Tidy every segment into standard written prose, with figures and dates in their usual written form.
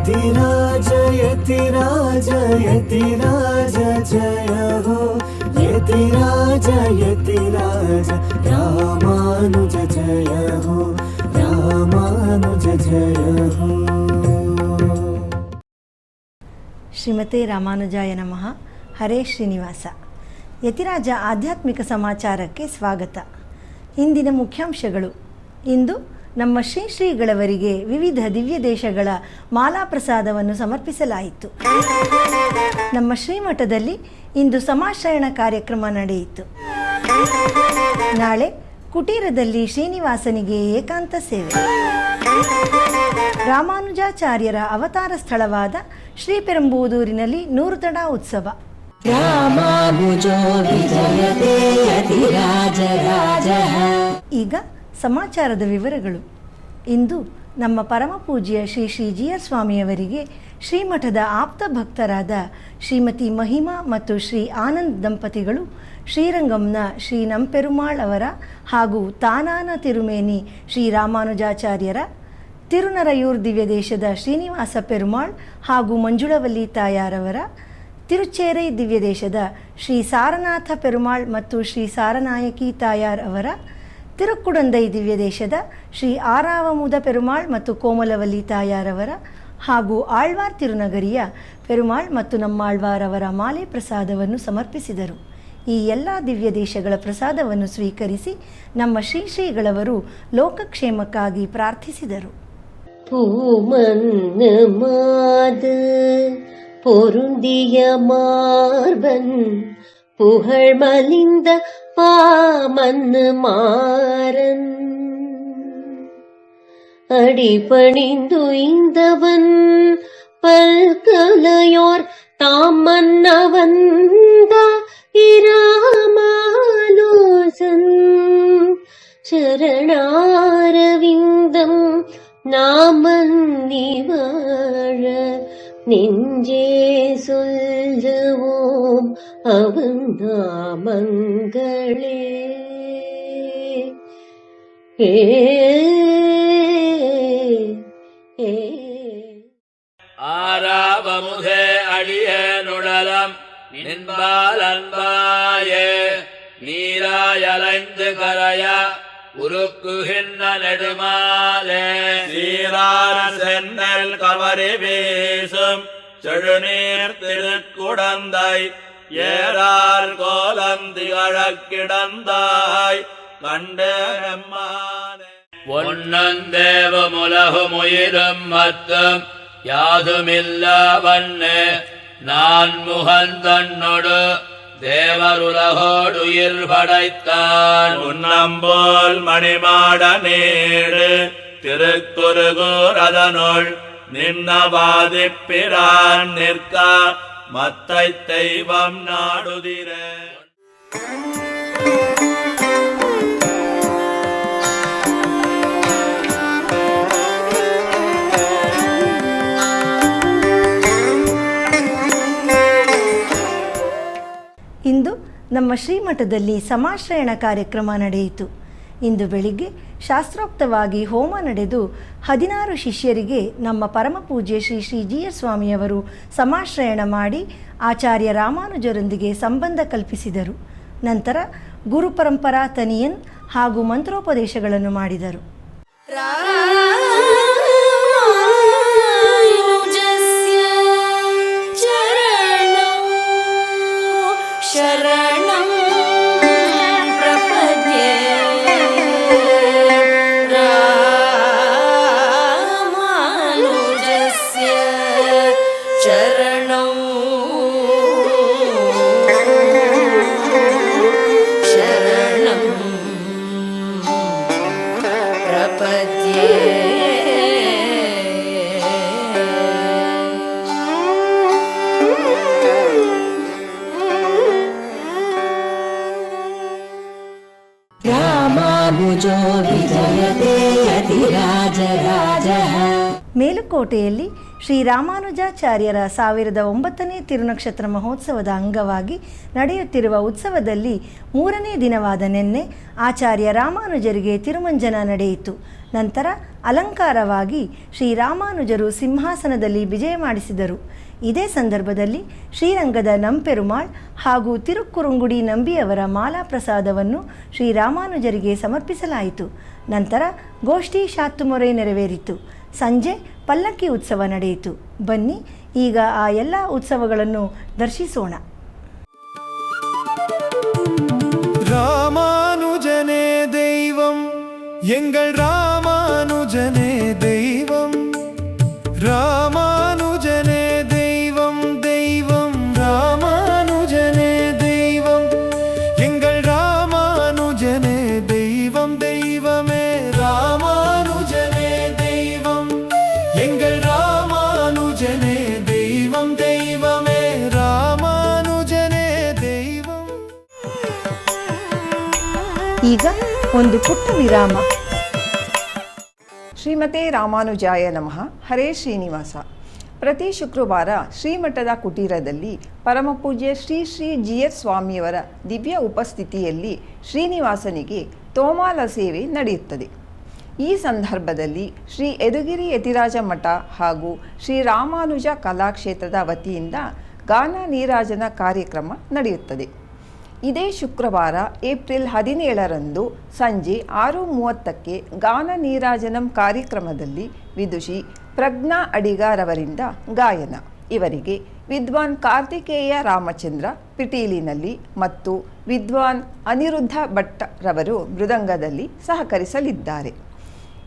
यतिराज यतिराज यतिराज जय हो यतिराज यतिराज रामानुज जय हो रामानुज जय हो। ಶ್ರೀಮತೆ ರಾಮಾನುಜಾಯ ನಮಃ. ಹರೇ ಶ್ರೀನಿವಾಸ. ಯತಿರಾಜ ಆಧ್ಯಾತ್ಮಿಕ ಸಮಾಚಾರಕ್ಕೆ ಸ್ವಾಗತ. ಇಂದಿನ ಮುಖ್ಯಾಂಶಗಳು. ಇಂದು ನಮ್ಮ ಶ್ರೀಗಳವರಿಗೆ ವಿವಿಧ ದಿವ್ಯ ದೇಶಗಳ ಮಾಲಾ ಪ್ರಸಾದವನ್ನು ಸಮರ್ಪಿಸಲಾಯಿತು. ನಮ್ಮ ಶ್ರೀಮಠದಲ್ಲಿ ಇಂದು ಸಮಾಶ್ರಯಣ ಕಾರ್ಯಕ್ರಮ ನಡೆಯಿತು. ನಾಳೆ ಕುಟೀರದಲ್ಲಿ ಶ್ರೀನಿವಾಸನಿಗೆ ಏಕಾಂತ ಸೇವೆ. ರಾಮಾನುಜಾಚಾರ್ಯರ ಅವತಾರ ಸ್ಥಳವಾದ ಶ್ರೀಪೆರಂಬೂದೂರಿನಲ್ಲಿ ನೂರುತಡ ಉತ್ಸವ. ಈಗ ಸಮಾಚಾರದ ವಿವರಗಳು. ಇಂದು ನಮ್ಮ ಪರಮಪೂಜ್ಯ ಶ್ರೀ ಜಿ.ಆರ್. ಸ್ವಾಮಿಯವರಿಗೆ ಶ್ರೀಮಠದ ಆಪ್ತ ಭಕ್ತರಾದ ಶ್ರೀಮತಿ ಮಹಿಮಾ ಮತ್ತು ಶ್ರೀ ಆನಂದ್ ದಂಪತಿಗಳು ಶ್ರೀರಂಗಂನ ಶ್ರೀ ನಂಪೆರುಮಾಳ್ ಅವರ ಹಾಗೂ ತಾನಾನ ತಿರುಮೇನಿ ಶ್ರೀ ರಾಮಾನುಜಾಚಾರ್ಯರ, ತಿರುನರಯೂರ್ ದಿವ್ಯ ದೇಶದ ಶ್ರೀನಿವಾಸ ಪೆರುಮಾಳ್ ಹಾಗೂ ಮಂಜುಳವಲ್ಲಿ ತಾಯಾರವರ, ತಿರುಚೇರೈ ದಿವ್ಯ ದೇಶದ ಶ್ರೀ ಸಾರನಾಥ ಪೆರುಮಾಳ್ ಮತ್ತು ಶ್ರೀ ಸಾರನಾಯಕಿ ತಾಯಾರ್ ಅವರ, ತಿರುಕ್ಕುಡಂದೈ ದಿವ್ಯ ದೇಶದ ಶ್ರೀ ಆರಾವಮುದ ಪೆರುಮಾಳ್ ಮತ್ತು ಕೋಮಲವಲ್ಲಿ ತಾಯಾರವರ ಹಾಗೂ ಆಳ್ವಾರ್ ತಿರುನಗರಿಯ ಪೆರುಮಾಳ್ ಮತ್ತು ನಮ್ಮಾಳ್ವಾರ್ ಅವರ ಮಾಲೆ ಪ್ರಸಾದವನ್ನು ಸಮರ್ಪಿಸಿದರು. ಈ ಎಲ್ಲ ದಿವ್ಯ ದೇಶಗಳ ಪ್ರಸಾದವನ್ನು ಸ್ವೀಕರಿಸಿ ನಮ್ಮ ಶ್ರೀಗಳವರು ಲೋಕಕ್ಷೇಮಕ್ಕಾಗಿ ಪ್ರಾರ್ಥಿಸಿದರು. பூமன்னு மாது பொருந்திய மார்பன் புகழ் மலிந்த பாமன்னு மாறன் அடிபணிந்து இந்தவன் பல்கலையோர் தாம் மன்னவந்த இராமானுசன் சரணாரவிந்தம் நாமந்தி வாழ நெஞ்சே சொல்லுவோம் அவன் நாமங்களே. ஆராவமுகே அடியே நுடலம் நின்பால் அன்பாயே நீராயலைந்து கரையா உருக்குகின்ற நெடுமாலே சீரார சென்னல் கவரி வீசும் செழுநீர் திருக்குடந்தை ஏறார் கோலந்திகழக் கிடந்தாய் கண்டெம்மானே. ஒன்னந்தேவம் உலகும் உயிரும் மத்தும் யாதுமில்லவண்ணே நான் முகந்தன்னொடு தேவருலகோடுயிர் படைத்தான் உன்னம்போல் மணிமாட நீடு திருக்குறுகூர் அதனுள் நின்னவாதிப்பிரான் நிற்க மத்தை தெய்வம் நாடுதிர. ಇಂದು ನಮ್ಮ ಶ್ರೀಮಠದಲ್ಲಿ ಸಮಾಶ್ರಯಣ ಕಾರ್ಯಕ್ರಮ ನಡೆಯಿತು. ಇಂದು ಬೆಳಿಗ್ಗೆ ಶಾಸ್ತ್ರೋಕ್ತವಾಗಿ ಹೋಮ ನಡೆದು 16 ಶಿಷ್ಯರಿಗೆ ನಮ್ಮ ಪರಮಪೂಜ್ಯ ಶ್ರೀ ಜಿ.ಆರ್. ಸ್ವಾಮಿಯವರು ಸಮಾಶ್ರಯಣ ಮಾಡಿ ಆಚಾರ್ಯ ರಾಮಾನುಜರೊಂದಿಗೆ ಸಂಬಂಧ ಕಲ್ಪಿಸಿದರು. ನಂತರ ಗುರುಪರಂಪರಾ ತನಿಯನ್ ಹಾಗೂ ಮಂತ್ರೋಪದೇಶಗಳನ್ನು ಮಾಡಿದರು. ಶರಣಂ ಪ್ರಪದ್ಯೆ ರಾಮಾನುಜಸ್ಯ ಶರಣಂ ಶರಣಂ ಪ್ರಪದ್ಯೆ. ಮೇಲುಕೋಟೆಯಲ್ಲಿ ಶ್ರೀ ರಾಮಾನುಜಾಚಾರ್ಯರ 1009ನೇ ತಿರುನಕ್ಷತ್ರ ಮಹೋತ್ಸವದ ಅಂಗವಾಗಿ ನಡೆಯುತ್ತಿರುವ ಉತ್ಸವದಲ್ಲಿ 3ನೇ ದಿನವಾದ ನಿನ್ನೆ ಆಚಾರ್ಯ ರಾಮಾನುಜರಿಗೆ ತಿರುಮಂಜನ ನಡೆಯಿತು. ನಂತರ ಅಲಂಕಾರವಾಗಿ ಶ್ರೀರಾಮಾನುಜರು ಸಿಂಹಾಸನದಲ್ಲಿ ವಿಜಯ ಮಾಡಿಸಿದರು. ಇದೇ ಸಂದರ್ಭದಲ್ಲಿ ಶ್ರೀರಂಗದ ನಂಪೆರುಮಾಳ್ ಹಾಗೂ ತಿರುಕ್ಕುರುಂಗುಡಿ ನಂಬಿಯವರ ಮಾಲಾ ಪ್ರಸಾದವನ್ನು ಶ್ರೀರಾಮಾನುಜರಿಗೆ ಸಮರ್ಪಿಸಲಾಯಿತು. ನಂತರ ಗೋಷ್ಠಿ ಶಾತ್ತುಮೊರೆ ನೆರವೇರಿತು. ಸಂಜೆ ಪಲ್ಲಕ್ಕಿ ಉತ್ಸವ ನಡೆಯಿತು. ಬನ್ನಿ ಈಗ ಆ ಎಲ್ಲ ಉತ್ಸವಗಳನ್ನು ದರ್ಶಿಸೋಣ. ராமானுஜனே தெய்வம் எங்கள் ராமானுஜனே தெய்வம் ராமானுஜனே தெய்வம் தெய்வம் ராமானுஜனே தெய்வம் எங்கள் ராமானுஜனே தெய்வம் தெய்வமே ராமானுஜனே தெய்வம் எங்கள் ராமானுஜனே தெய்வம் தெய்வமே ராமானுஜனே தெய்வம். ಈಗ ಒಂದು ಪುಟ್ಟ ವಿರಾಮ. ಶ್ರೀಮತೆ ರಾಮಾನುಜಾಯ ನಮಃ. ಹರೇ ಶ್ರೀನಿವಾಸ. ಪ್ರತಿ ಶುಕ್ರವಾರ ಶ್ರೀಮಠದ ಕುಟೀರದಲ್ಲಿ ಪರಮಪೂಜ್ಯ ಶ್ರೀ ಶ್ರೀ GS ಸ್ವಾಮಿಯವರ ದಿವ್ಯ ಉಪಸ್ಥಿತಿಯಲ್ಲಿ ಶ್ರೀನಿವಾಸನಿಗೆ ತೋಮಾಲ ಸೇವೆ ನಡೆಯುತ್ತದೆ. ಈ ಸಂದರ್ಭದಲ್ಲಿ ಶ್ರೀ ಯದುಗಿರಿ ಯತಿರಾಜ ಮಠ ಹಾಗೂ ಶ್ರೀ ರಾಮಾನುಜ ಕಲಾಕ್ಷೇತ್ರದ ವತಿಯಿಂದ ಗಾನ ನೀರಾಜನ ಕಾರ್ಯಕ್ರಮ ನಡೆಯುತ್ತದೆ. ಇದೇ ಶುಕ್ರವಾರ ಏಪ್ರಿಲ್ 17ರಂದು ಸಂಜೆ 6:30ಕ್ಕೆ ಗಾನ ನೀರಾಜನಂ ಕಾರ್ಯಕ್ರಮದಲ್ಲಿ ವಿದುಷಿ ಪ್ರಜ್ಞಾ ಅಡಿಗಾರವರಿಂದ ಗಾಯನ. ಇವರಿಗೆ ವಿದ್ವಾನ್ ಕಾರ್ತಿಕೇಯ ರಾಮಚಂದ್ರ ಪಿಟೀಲಿನಲ್ಲಿ ಮತ್ತು ವಿದ್ವಾನ್ ಅನಿರುದ್ಧ ಭಟ್ ರವರು ಮೃದಂಗದಲ್ಲಿ ಸಹಕರಿಸಲಿದ್ದಾರೆ.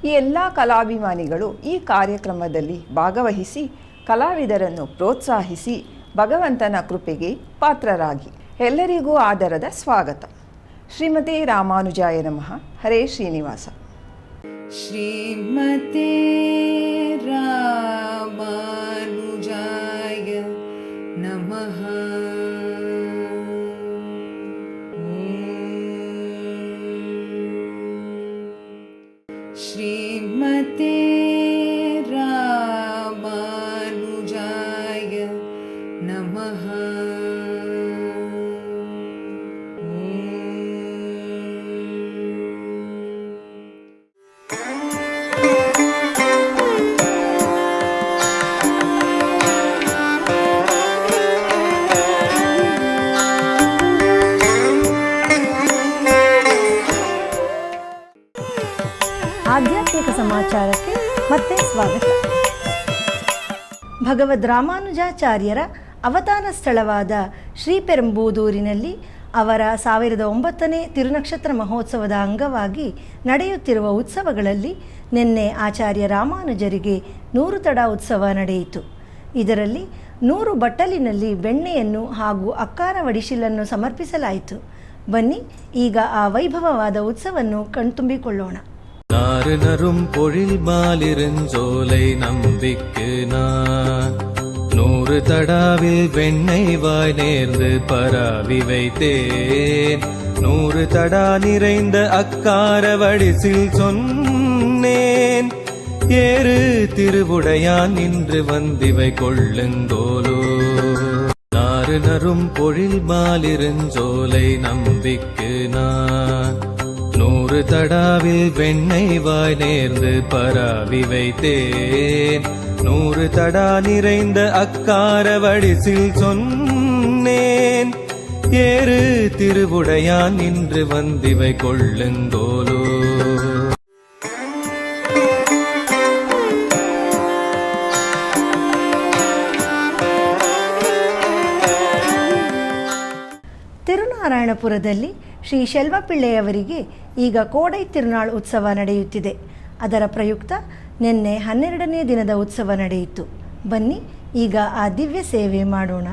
ಈ ಎಲ್ಲ ಕಲಾಭಿಮಾನಿಗಳು ಈ ಕಾರ್ಯಕ್ರಮದಲ್ಲಿ ಭಾಗವಹಿಸಿ ಕಲಾವಿದರನ್ನು ಪ್ರೋತ್ಸಾಹಿಸಿ ಭಗವಂತನ ಕೃಪೆಗೆ ಪಾತ್ರರಾಗಿ. ಎಲ್ಲರಿಗೂ ಆದರದ ಸ್ವಾಗತ. ಶ್ರೀಮತೆ ರಾಮಾನುಜಾಯ ನಮಃ. ಹರೇ ಶ್ರೀನಿವಾಸ. ಶ್ರೀಮತೆ ರಾಮಾನುಜಾಯ ನಮಃ. ಶ್ರೀಮತೆ ರಾಮಾನುಜಾಯ ನಮಃ. ಆಧ್ಯಾತ್ಮಿಕ ಸಮಾಚಾರಕ್ಕೆ ಮತ್ತೆ ಸ್ವಾಗತ. ಭಗವದ್ ರಾಮಾನುಜಾಚಾರ್ಯರ ಅವತಾರ ಸ್ಥಳವಾದ ಶ್ರೀಪೆರಂಬೂದೂರಿನಲ್ಲಿ ಅವರ 1009ನೇ ತಿರುನಕ್ಷತ್ರ ಮಹೋತ್ಸವದ ಅಂಗವಾಗಿ ನಡೆಯುತ್ತಿರುವ ಉತ್ಸವಗಳಲ್ಲಿ ನಿನ್ನೆ ಆಚಾರ್ಯ ರಾಮಾನುಜರಿಗೆ 100 ತಡ ಉತ್ಸವ ನಡೆಯಿತು. ಇದರಲ್ಲಿ 100 ಬಟ್ಟಲಿನಲ್ಲಿ ಬೆಣ್ಣೆಯನ್ನು ಹಾಗೂ ಅಕ್ಕಾರ ವಡಿಶಿಲನ್ನು ಸಮರ್ಪಿಸಲಾಯಿತು. ಬನ್ನಿ ಈಗ ಆ ವೈಭವವಾದ ಉತ್ಸವವನ್ನು ಕಣ್ತುಂಬಿಕೊಳ್ಳೋಣ. நாறுநரும் பொழில் மாலிருஞ்சோலை நம்பிக்கு நான் 100 தடாவில் வெண்ணெய் வாய் நேர்ந்து பராவி வைத்தேன். 100 தடா நிறைந்த அக்கார வடிசில் சொன்னேன். ஏறு திருவுடையான் நின்று வந்திவை கொள்ளுங்கோலோ. நாறுநரும் பொழில் மாலிருஞ்சோலை நம்பிக்கு நான் 100 தடாவில் வெண்ணெய் வாய் நேர்ந்து பராவி வைத்தேன். 100 தடா நிறைந்த அக்கார வடிசில் சொன்னேன். ஏறு திருவுடையான் நின்று வந்திவை கொள்ளுங்கோலோ. ತಿರುನಾರಾಯಣಪುರದಲ್ಲಿ ಶ್ರೀ ಶೆಲ್ವಪಿಳ್ಳೆಯವರಿಗೆ ಈಗ ಕೋಡೈ ತಿರುನಾಳ್ ಉತ್ಸವ ನಡೆಯುತ್ತಿದೆ. ಅದರ ಪ್ರಯುಕ್ತ ನಿನ್ನೆ 12ನೇ ದಿನದ ಉತ್ಸವ ನಡೆಯಿತು. ಬನ್ನಿ ಈಗ ಆ ದಿವ್ಯ ಸೇವೆ ಮಾಡೋಣ.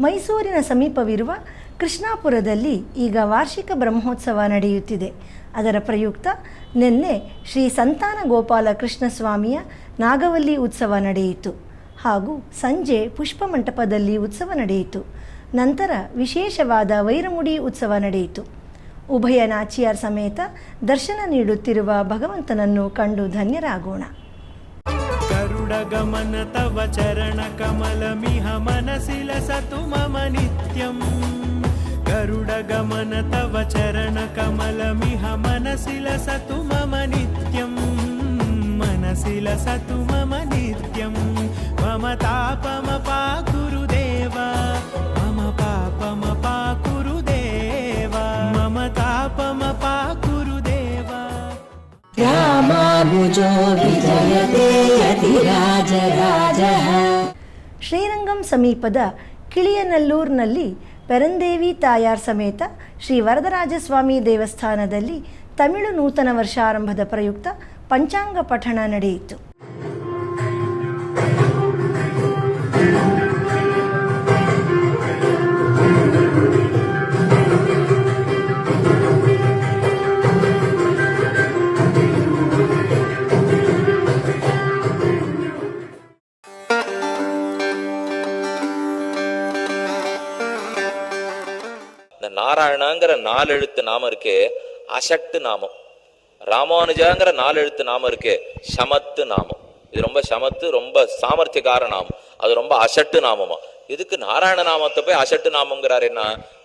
ಮೈಸೂರಿನ ಸಮೀಪವಿರುವ ಕೃಷ್ಣಾಪುರದಲ್ಲಿ ಈಗ ವಾರ್ಷಿಕ ಬ್ರಹ್ಮೋತ್ಸವ ನಡೆಯುತ್ತಿದೆ. ಅದರ ಪ್ರಯುಕ್ತ ನಿನ್ನೆ ಶ್ರೀ ಸಂತಾನ ಗೋಪಾಲ ಕೃಷ್ಣಸ್ವಾಮಿಯ ನಾಗವಲ್ಲಿ ಉತ್ಸವ ನಡೆಯಿತು ಹಾಗೂ ಸಂಜೆ ಪುಷ್ಪಮಂಟಪದಲ್ಲಿ ಉತ್ಸವ ನಡೆಯಿತು. ನಂತರ ವಿಶೇಷವಾದ ವೈರಮುಡಿ ಉತ್ಸವ ನಡೆಯಿತು. ಉಭಯ ನಾಚಿಯಾರ್ ಸಮೇತ ದರ್ಶನ ನೀಡುತ್ತಿರುವ ಭಗವಂತನನ್ನು ಕಂಡು ಧನ್ಯರಾಗೋಣ. ಗರುಡಗಮನ ತವ ಚರಣ ಕಮಲಮಿಹ ಮನಸಿ ಲಸತು ಮಮ ನಿತ್ಯಂ. ಗರುಡಗಮನ ತವ ಚರಣ ಕಮಲಮಿಹ ಮನಸಿ ಲಸತು ಮಮ ನಿತ್ಯಂ. ಮನಸಿ ಲಸತು ಮಮ ನಿತ್ಯಂ. ಮಮ ತಾಪಮಪಾ ಗುರುದೇವ ಮಮ ಪಾಪಮಪಾ ಗುರುದೇವ ಮಮ ತಾಪಮಪಾ ಗುರುದೇವ. ರಾಮಾನುಜೋ ವಿಜಯತೆ ಯತಿರಾಜರಾಜಃ. ಶ್ರೀರಂಗಂ ಸಮೀಪದ ಕಿಳಿಯನಲ್ಲೂರಿನಲ್ಲಿ ಪೆರಂದೇವಿ ತಾಯಾರ್ ಸಮೇತ ಶ್ರೀ ವರದರಾಜಸ್ವಾಮಿ ದೇವಸ್ಥಾನದಲ್ಲಿ ತಮಿಳು ನೂತನ ವರ್ಷಾರಂಭದ ಪ್ರಯುಕ್ತ ಪಂಚಾಂಗ ಪಠಣ ನಡೆಯಿತು. நாராயணங்கிற 4 எழுத்து நாமம் இருக்கே அசட்டு நாமம். ராமானுஜாங்கிற 4 எழுத்து நாமம் இருக்கே சமத்து நாமம். இது ரொம்ப சமத்து, ரொம்ப சாமர்த்தியக்கார நாமம். அது ரொம்ப அசட்டு நாமமா. இதுக்கு நாராயண நாமத்தை போய் அசட்டு நாமங்கிறார். என்ன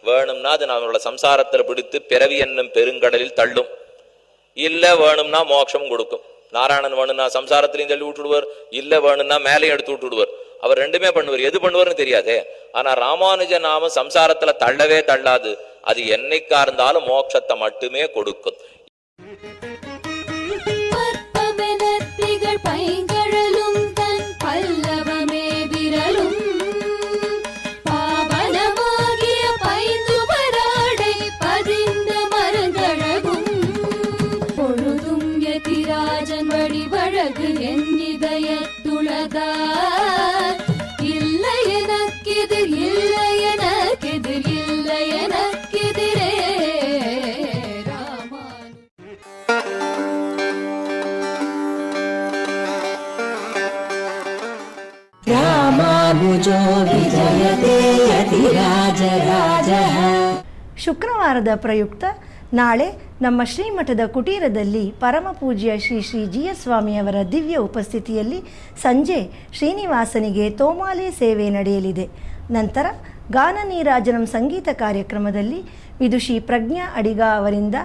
வேணும்னா அது நம்மளோட சம்சாரத்தில் பிடித்து பிறவி என்னும் பெருங்கடலில் தள்ளும். இல்ல வேணும்னா மோட்சம் கொடுக்கும். நாராயணன் வேணும்னா சம்சாரத்திலையும் தள்ளி விட்டுடுவார், இல்ல வேணும்னா மேலையும் எடுத்து விட்டுடுவார். அவர் ரெண்டுமே பண்ணுவார். எது பண்ணுவார்னு தெரியாதே. ஆனா ராமானுஜ நாம சம்சாரத்துல தள்ளவே தள்ளாது. அது என்னைக்கா இருந்தாலும் மோட்சத்தை மட்டுமே கொடுக்கும். ಶುಕ್ರವಾರದ ಪ್ರಯುಕ್ತ ನಾಳೆ ನಮ್ಮ ಶ್ರೀಮಠದ ಕುಟೀರದಲ್ಲಿ ಪರಮ ಪೂಜ್ಯ ಶ್ರೀ ಶ್ರೀ GS ಸ್ವಾಮಿಯವರ ದಿವ್ಯ ಉಪಸ್ಥಿತಿಯಲ್ಲಿ ಸಂಜೆ ಶ್ರೀನಿವಾಸನಿಗೆ ತೋಮಾಲೆ ಸೇವೆ ನಡೆಯಲಿದೆ. ನಂತರ ಗಾನ ನೀರಾಜನಂ ಸಂಗೀತ ಕಾರ್ಯಕ್ರಮದಲ್ಲಿ ವಿದುಷಿ ಪ್ರಜ್ಞಾ ಅಡಿಗ ಅವರಿಂದ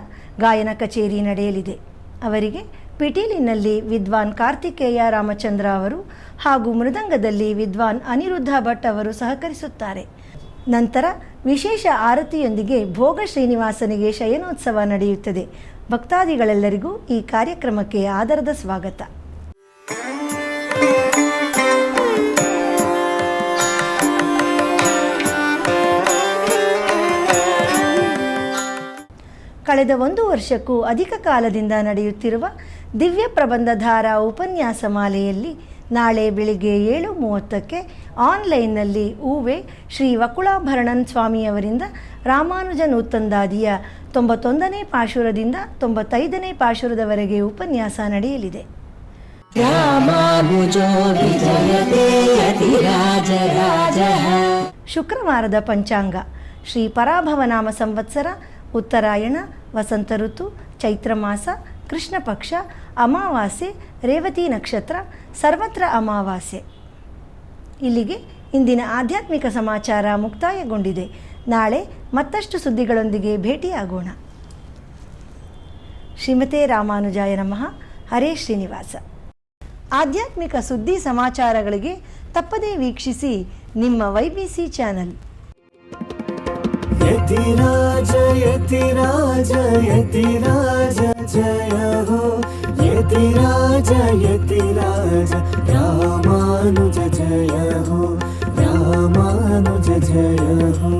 ಗಾಯನ ಕಚೇರಿ ನಡೆಯಲಿದೆ. ಅವರಿಗೆ ಪಿಟೀಲಿನಲ್ಲಿ ವಿದ್ವಾನ್ ಕಾರ್ತಿಕೇಯ ರಾಮಚಂದ್ರ ಅವರು ಹಾಗೂ ಮೃದಂಗದಲ್ಲಿ ವಿದ್ವಾನ್ ಅನಿರುದ್ಧ ಭಟ್ ಅವರು ಸಹಕರಿಸುತ್ತಾರೆ. ನಂತರ ವಿಶೇಷ ಆರತಿಯೊಂದಿಗೆ ಭೋಗ ಶ್ರೀನಿವಾಸನಿಗೆ ಶಯನೋತ್ಸವ ನಡೆಯುತ್ತದೆ. ಭಕ್ತಾದಿಗಳೆಲ್ಲರಿಗೂ ಈ ಕಾರ್ಯಕ್ರಮಕ್ಕೆ ಆದರದ ಸ್ವಾಗತ. ಕಳೆದ 1 ವರ್ಷಕ್ಕೂ ಅಧಿಕ ಕಾಲದಿಂದ ನಡೆಯುತ್ತಿರುವ ದಿವ್ಯ ಪ್ರಬಂಧಧಾರ ಉಪನ್ಯಾಸ ಮಾಲೆಯಲ್ಲಿ ನಾಳೆ ಬೆಳಿಗ್ಗೆ 7:30ಕ್ಕೆ ಆನ್ಲೈನ್ನಲ್ಲಿ ಊವೆ ಶ್ರೀ ವಕುಳಾಭರಣನ್ ಸ್ವಾಮಿಯವರಿಂದ ರಾಮಾನುಜ ನೂತಂದಾದಿಯ 91ನೇ ಪಾಶುರದಿಂದ 95ನೇ ಪಾಶುರದವರೆಗೆ ಉಪನ್ಯಾಸ ನಡೆಯಲಿದೆ. ಶುಕ್ರವಾರದ ಪಂಚಾಂಗ ಶ್ರೀ ಪರಾಭವನಾಮ ಸಂವತ್ಸರ, ಉತ್ತರಾಯಣ, ವಸಂತ ಋತು, ಚೈತ್ರ ಮಾಸ, ಕೃಷ್ಣ ಪಕ್ಷ, ಅಮಾವಾಸ್ಯೆ, ರೇವತಿ ನಕ್ಷತ್ರ, ಸರ್ವತ್ರ ಅಮಾವಾಸ್ಯೆ. ಇಲ್ಲಿಗೆ ಇಂದಿನ ಆಧ್ಯಾತ್ಮಿಕ ಸಮಾಚಾರ ಮುಕ್ತಾಯಗೊಂಡಿದೆ. ನಾಳೆ ಮತ್ತಷ್ಟು ಸುದ್ದಿಗಳೊಂದಿಗೆ ಭೇಟಿಯಾಗೋಣ. ಶ್ರೀಮತೆ ರಾಮಾನುಜಾಯ ನಮಃ. ಹರೇ ಶ್ರೀನಿವಾಸ. ಆಧ್ಯಾತ್ಮಿಕ ಸುದ್ದಿ ಸಮಾಚಾರಗಳಿಗೆ ತಪ್ಪದೇ ವೀಕ್ಷಿಸಿ ನಿಮ್ಮ YBC ಚಾನಲ್. ಯತಿರಾಜ ಯತಿರಾಜ ಯತಿರಾಜ ಜಯ ಹೋ. ಯತಿರಾಜ ಯತಿರಾಜ ರಾಮಾನುಜ ಜಯ ಹೋ. ರಾಮಾನುಜ ಜಯ ಹೋ.